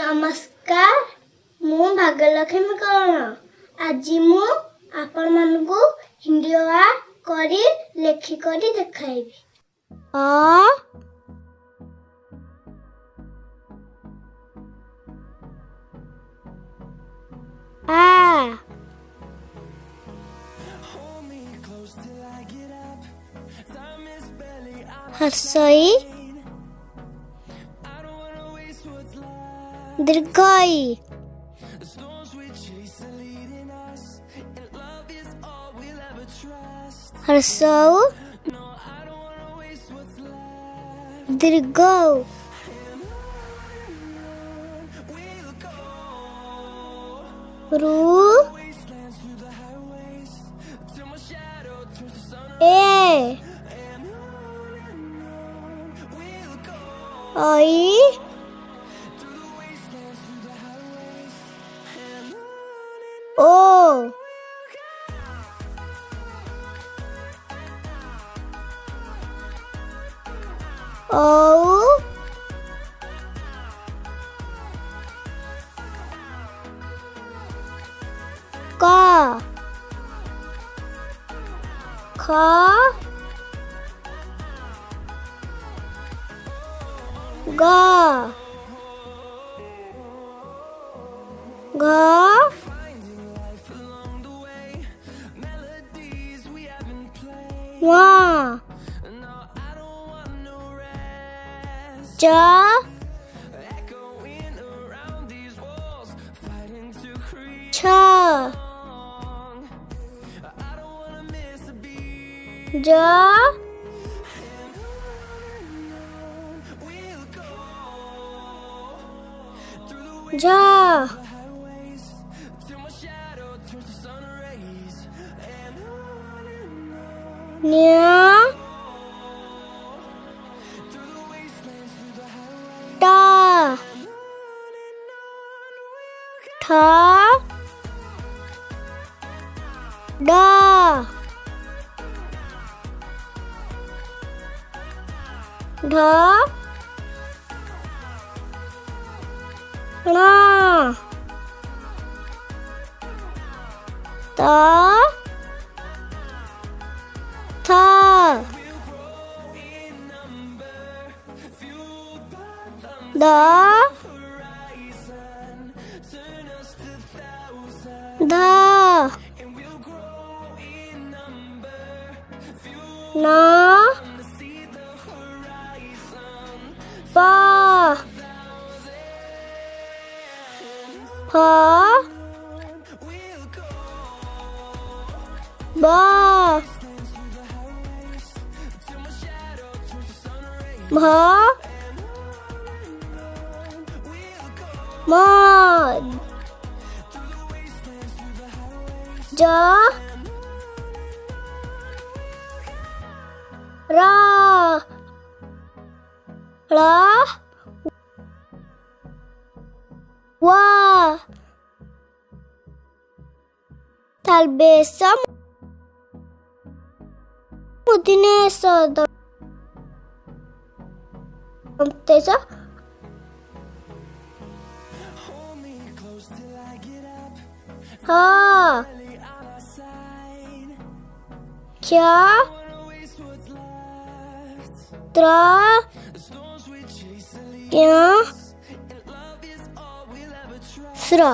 नमस्कार मु भाग्यलक्ष्मी करण आज मु आपण मानकु हिंदी करी लेखि करी देखाइबी। हर्षई दीर्घई हर्षौ दीर्घौ रु ए आई ओ का खा गा घा वा जा छा जा जा न्या टा ठा डा ढा णा ता था दा धा ना पा फा बा भा मा जा रा ला वा talbesa mutinesa tesa ha kya tra kya sra